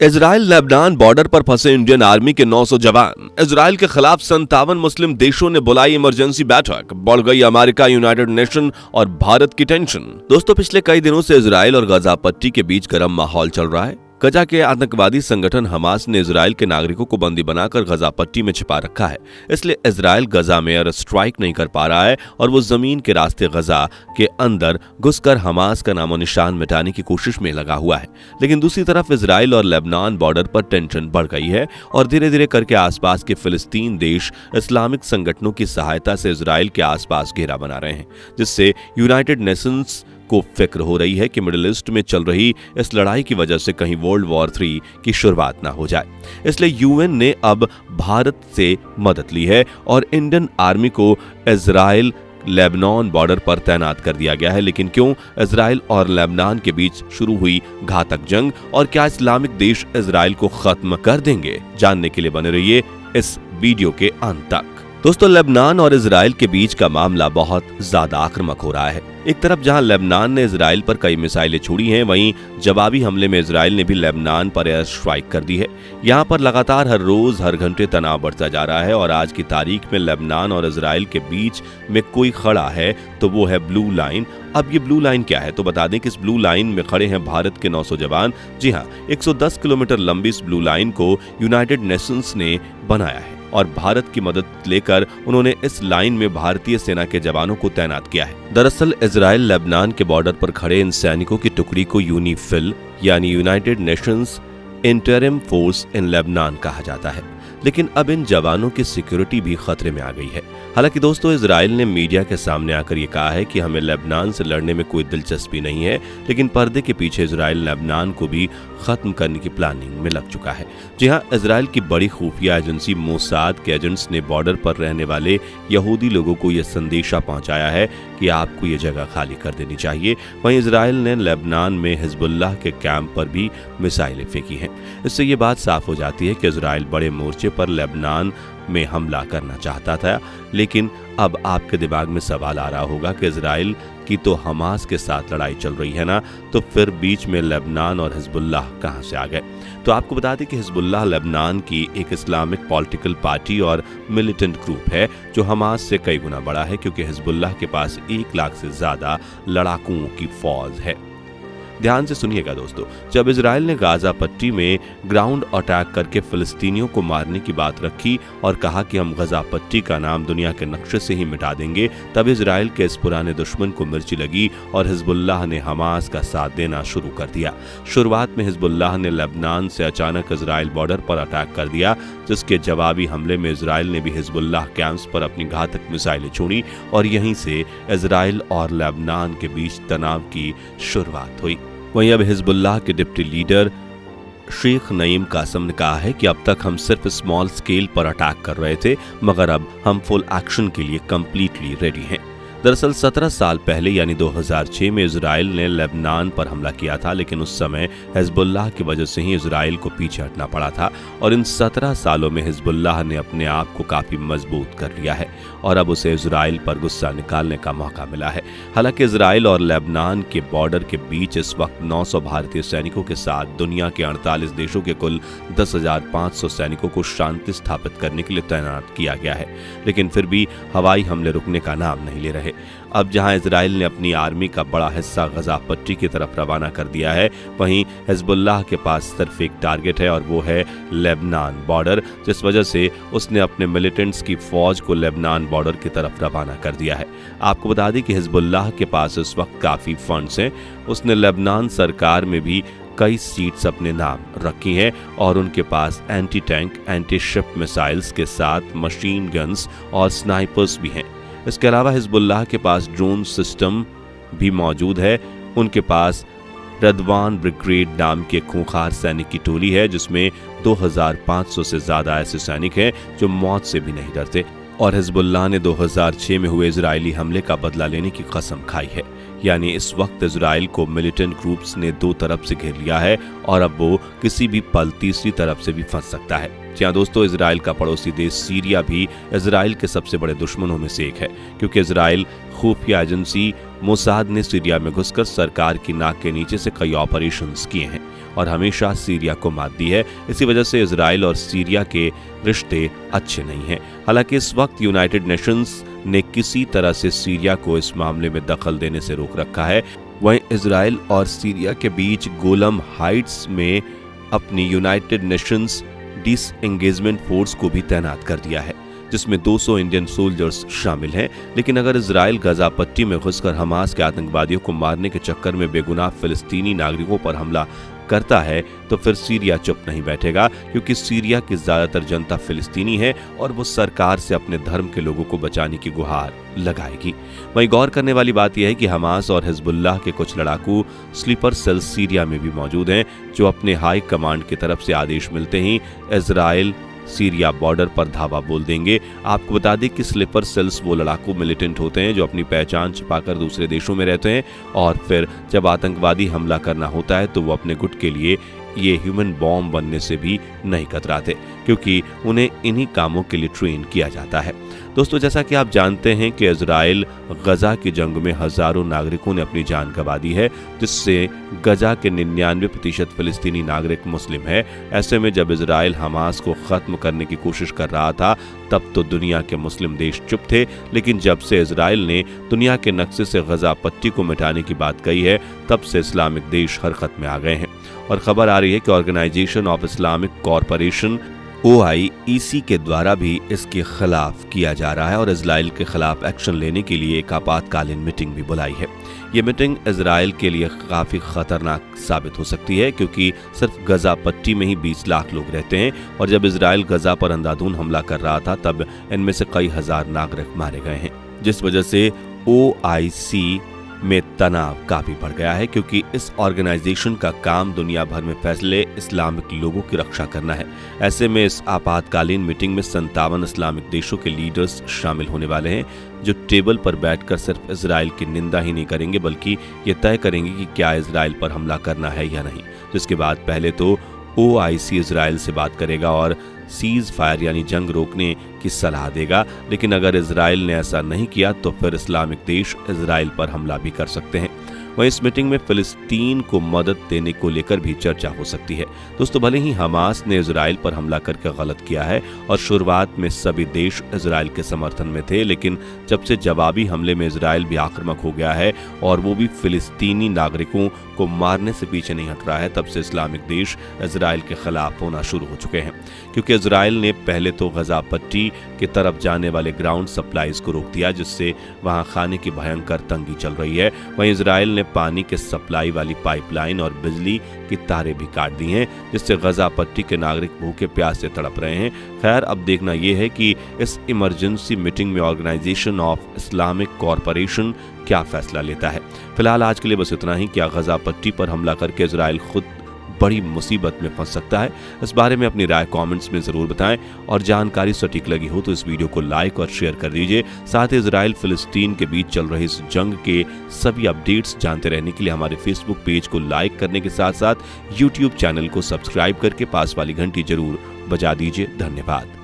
Israel Lebanon border पर फंसे Indian army के 900 जवान। इजराइल के खिलाफ 57 मुस्लिम देशों ने बुलाई इमरजेंसी बैठक। बढ़ गई अमेरिका, यूनाइटेड नेशन और भारत की टेंशन। दोस्तों, पिछले कई दिनों से इजराइल और गाजा पट्टी के बीच गर्म माहौल चल रहा है। गजा के आतंकवादी संगठन हमास ने इजराइल के नागरिकों को बंदी बनाकर गजा पट्टी में छिपा रखा है। इसलिए इजराइल गजा में एयर स्ट्राइक नहीं कर पा रहा है और वो जमीन के रास्ते गजा के अंदर घुसकर हमास का नामो निशान मिटाने की कोशिश में लगा हुआ है। लेकिन दूसरी तरफ इजराइल और लेबनान बॉर्डर पर टेंशन बढ़ गई है और धीरे धीरे करके आसपास के फिलिस्तीन देश इस्लामिक संगठनों की सहायता से इजराइल के आसपास घेरा बना रहे हैं, जिससे यूनाइटेड नेशंस को फिक्र हो रही है कि मिडिल ईस्ट में चल रही इस लड़ाई की वजह से कहीं वर्ल्ड वॉर 3 की शुरुआत ना हो जाए। इसलिए यूएन ने अब भारत से मदद ली है और इंडियन आर्मी को इजराइल लेबनान बॉर्डर पर तैनात कर दिया गया है। लेकिन क्यों इजराइल और लेबनान के बीच शुरू हुई घातक जंग और क्या इस्लामिक देश इजराइल को खत्म कर देंगे? जानने के लिए बने रहिए इस वीडियो के अंत तक। दोस्तों, लेबनान और इजराइल के बीच का मामला बहुत ज्यादा आक्रामक हो रहा है। एक तरफ जहां लेबनान ने इजराइल पर कई मिसाइलें छोड़ी हैं, वहीं जवाबी हमले में इजराइल ने भी लेबनान पर एयर स्ट्राइक कर दी है। यहां पर लगातार हर रोज हर घंटे तनाव बढ़ता जा रहा है और आज की तारीख में लेबनान और इजराइल के बीच में कोई खड़ा है तो वो है ब्लू लाइन। अब ये ब्लू लाइन क्या है, तो बता दें कि इस ब्लू लाइन में खड़े हैं भारत के 900 जवान। जी हाँ, 110 किलोमीटर लंबी इस ब्लू लाइन को यूनाइटेड नेशंस ने बनाया है और भारत की मदद लेकर उन्होंने इस लाइन में भारतीय सेना के जवानों को तैनात किया है। दरअसल इजराइल लेबनान के बॉर्डर पर खड़े इन सैनिकों की टुकड़ी को यूनिफिल यानी United Nations interim force in Lebanon कहा जाता है। लेकिन अब इन जवानों की सिक्योरिटी भी खतरे में आ गई है। हालांकि दोस्तों, इजराइल ने मीडिया के सामने आकर ये कहा है कि हमें लेबनान से लड़ने में कोई दिलचस्पी नहीं है, लेकिन पर्दे के पीछे इजराइल लेबनान को भी खत्म करने की प्लानिंग में लग चुका है। जी हाँ, इजराइल की बड़ी खुफिया एजेंसी मोसाद के एजेंट्स ने बॉर्डर पर रहने वाले यहूदी लोगों को यह संदेशा पहुंचाया है कि आपको ये जगह खाली कर देनी चाहिए। वहीं इजराइल ने लेबनान में हिजबुल्लाह के कैंप पर भी मिसाइलें फेंकी हैं। इससे ये बात साफ हो जाती है कि इजराइल बड़े मोर्चे पर लेबनान में हमला करना चाहता था। लेकिन अब आपके दिमाग में सवाल आ रहा होगा कि इजराइल की तो हमास के साथ लड़ाई चल रही है ना, तो फिर बीच में लेबनान और हिजबुल्लाह कहां से आ गए? तो आपको बता दें कि हिजबुल्लाह लेबनान की एक इस्लामिक पॉलिटिकल पार्टी और मिलिटेंट ग्रुप है जो हमास से कई गुना बड़ा है, क्योंकि हिजबुल्लाह के पास 1 लाख से ज्यादा लड़ाकुओं की फौज है। ध्यान से सुनिएगा दोस्तों, जब इजराइल ने गाजा पट्टी में ग्राउंड अटैक करके फिलिस्तीनियों को मारने की बात रखी और कहा कि हम गाजा पट्टी का नाम दुनिया के नक्शे से ही मिटा देंगे, तब इजराइल के इस पुराने दुश्मन को मिर्ची लगी और हिजबुल्लाह ने हमास का साथ देना शुरू कर दिया। शुरुआत में हिजबुल्लाह ने लेबनान से अचानक इजराइल बॉर्डर पर अटैक कर दिया, जिसके जवाबी हमले में इजराइल ने भी हिजबुल्लाह कैंप्स पर अपनी घातक मिसाइलें छोड़ी और यहीं से इजराइल और लेबनान के बीच तनाव की शुरुआत हुई। वहीं अब हिजबुल्लाह के डिप्टी लीडर शेख नईम कासम ने कहा है कि अब तक हम सिर्फ स्मॉल स्केल पर अटैक कर रहे थे, मगर अब हम फुल एक्शन के लिए कंप्लीटली रेडी हैं। दरअसल 17 साल पहले यानी 2006 में इजराइल ने लेबनान पर हमला किया था, लेकिन उस समय हिजबुल्लाह की वजह से ही इजराइल को पीछे हटना पड़ा था और इन 17 सालों में हिजबुल्लाह ने अपने आप को काफी मजबूत कर लिया है और अब उसे इजराइल पर गुस्सा निकालने का मौका मिला है। हालांकि इजराइल और लेबनान के बॉर्डर के बीच इस वक्त 900 भारतीय सैनिकों के साथ दुनिया के 48 देशों के कुल 10,500 सैनिकों को शांति स्थापित करने के लिए तैनात किया गया है, लेकिन फिर भी हवाई हमले रुकने का नाम नहीं ले रहे। अब जहां इजराइल ने अपनी आर्मी का बड़ा हिस्सा गजा पट्टी की तरफ रवाना कर दिया है, वहीं हिजबुल्लाह के पास सिर्फ एक टारगेट है और वो है लेबनान बॉर्डर, जिस वजह से उसने अपने मिलिटेंट्स की फौज को लेबनान बॉर्डर की तरफ रवाना कर दिया है। आपको बता दें कि हिजबुल्लाह के पास इस वक्त काफी फंड्स हैं। उसने लेबनान सरकार में भी कई सीट्स अपने नाम रखी हैं और उनके पास anti tank, anti ship missiles के साथ मशीन गन्स और स्नाइपर्स भी हैं। इसके अलावा हिजबुल्लाह के पास ड्रोन सिस्टम भी मौजूद है। उनके पास रदवान ब्रिगेड नाम के खूंखार सैनिक की टोली है, जिसमें 2500 से ज्यादा ऐसे सैनिक हैं जो मौत से भी नहीं डरते और हिजबुल्लाह ने 2006 में हुए इजरायली हमले का बदला लेने की कसम खाई है। यानी इस वक्त इजराइल को मिलिटेंट ग्रुप्स ने 2 तरफ से घेर लिया है और अब वो किसी भी पल तीसरी तरफ से भी फंस सकता है। जी हाँ दोस्तों, इजराइल का पड़ोसी देश सीरिया भी इजराइल के सबसे बड़े दुश्मनों में से एक है, क्योंकि इजराइल खुफिया एजेंसी मोसाद ने सीरिया में घुसकर सरकार की नाक के नीचे से कई ऑपरेशंस किए हैं और हमेशा सीरिया को मात दी है। इसी वजह से इजराइल और सीरिया के रिश्ते अच्छे नहीं हैं। हालांकि इस वक्त यूनाइटेड नेशंस ने किसी तरह से सीरिया को इस मामले में दखल देने से रोक रखा है। वहीं इजराइल और सीरिया के बीच गोलम हाइट्स में अपनी यूनाइटेड नेशंस डिसएंगेजमेंट फोर्स को भी तैनात कर दिया है, जिसमें 200 इंडियन सोल्जर्स शामिल हैं। लेकिन अगर इजराइल गजा पट्टी में घुसकर हमास के आतंकवादियों को मारने के चक्कर में बेगुनाह फिलिस्तीनी नागरिकों पर हमला करता है तो फिर सीरिया चुप नहीं बैठेगा, क्योंकि सीरिया की ज्यादातर जनता फिलिस्तीनी है और वो सरकार से अपने धर्म के लोगों को बचाने की गुहार लगाएगी। वहीं गौर करने वाली बात यह है कि हमास और हिजबुल्लाह के कुछ लड़ाकू स्लीपर सेल सीरिया में भी मौजूद हैं, जो अपने हाई कमांड की तरफ से आदेश मिलते ही इजराइल सीरिया बॉर्डर पर धावा बोल देंगे। आपको बता दें कि स्लीपर सेल्स वो लड़ाकू मिलिटेंट होते हैं जो अपनी पहचान छिपाकर दूसरे देशों में रहते हैं और फिर जब आतंकवादी हमला करना होता है तो वो अपने गुट के लिए ये ह्यूमन बॉम्ब बनने से भी नहीं कतराते, क्योंकि उन्हें इन्हीं कामों के लिए ट्रेन किया जाता है। दोस्तों, जैसा कि आप जानते हैं कि इजराइल गजा की जंग में हजारों नागरिकों ने अपनी जान गंवा दी है, जिससे गजा के 99% फिलिस्तीनी नागरिक मुस्लिम है। ऐसे में जब इजराइल हमास को खत्म करने की कोशिश कर रहा था तब तो दुनिया के मुस्लिम देश चुप थे, लेकिन जब से इजराइल ने दुनिया के नक्शे से गजा पट्टी को मिटाने की बात कही है तब से इस्लामिक देश हरकत में आ गए हैं। और खबर आ रही है कि organisation of Islamic corporation OIEC के द्वारा भी इसके खिलाफ किया जा रहा है और इजराइल के खिलाफ एक्शन लेने के लिए एक आपातकालीन मीटिंग भी बुलाई है। ये मीटिंग इजराइल के लिए काफी खतरनाक साबित हो सकती है, क्योंकि सिर्फ गजा पट्टी में ही 20 लाख लोग रहते हैं और जब इजराइल गजा पर अंधाधुंध हमला कर रहा था तब इनमें से कई हजार नागरिक मारे गए हैं, जिस वजह से OIC में तनाव काफी बढ़ गया है, क्योंकि इस ऑर्गेनाइजेशन का काम दुनिया भर में फैसले इस्लामिक लोगों की रक्षा करना है। ऐसे में इस आपातकालीन मीटिंग में 57 इस्लामिक देशों के लीडर्स शामिल होने वाले हैं, जो टेबल पर बैठकर सिर्फ इजराइल की निंदा ही नहीं करेंगे बल्कि ये तय करेंगे कि क्या इजराइल पर हमला करना है या नहीं। तो इसके बाद पहले तो OIC इजराइल से बात करेगा और सीज फायर यानी जंग रोकने की सलाह देगा, लेकिन अगर इजराइल ने ऐसा नहीं किया तो फिर इस्लामिक देश इजराइल पर हमला भी कर सकते हैं। वहीं इस मीटिंग में फिलिस्तीन को मदद देने को लेकर भी चर्चा हो सकती है। दोस्तों, भले ही हमास ने इजराइल पर हमला करके गलत किया है और शुरुआत में सभी देश इजराइल के समर्थन में थे, लेकिन जब से जवाबी हमले में इजराइल भी आक्रामक हो गया है और वो भी फिलिस्तीनी नागरिकों को मारने से पीछे नहीं हट रहा है, तब से इस्लामिक देश इजराइल के खिलाफ होना शुरू हो चुके हैं। क्योंकि इजराइल ने पहले तो गजा पट्टी की तरफ जाने वाले ग्राउंड सप्लाईज को रोक दिया, जिससे वहां खाने की भयंकर तंगी चल रही है। वहीं इजराइल ने पानी के सप्लाई वाली पाइपलाइन और बिजली की तारें भी काट दी हैं, जिससे गजा पट्टी के नागरिक भूखे प्यास से तड़प रहे हैं। खैर, अब देखना यह है कि इस इमरजेंसी मीटिंग में ऑर्गेनाइजेशन ऑफ इस्लामिक कॉरपोरेशन क्या फैसला लेता है। फिलहाल आज के लिए बस इतना ही। क्या गजा पट्टी पर हमला करके इजराइल खुद बड़ी मुसीबत में फंस सकता है? इस बारे में अपनी राय कमेंट्स में जरूर बताएं और जानकारी सटीक लगी हो तो इस वीडियो को लाइक और शेयर कर दीजिए। साथ ही इजराइल फिलिस्तीन के बीच चल रही इस जंग के सभी अपडेट्स जानते रहने के लिए हमारे फेसबुक पेज को लाइक करने के साथ साथ यूट्यूब चैनल को सब्सक्राइब करके पास वाली घंटी जरूर बजा दीजिए। धन्यवाद।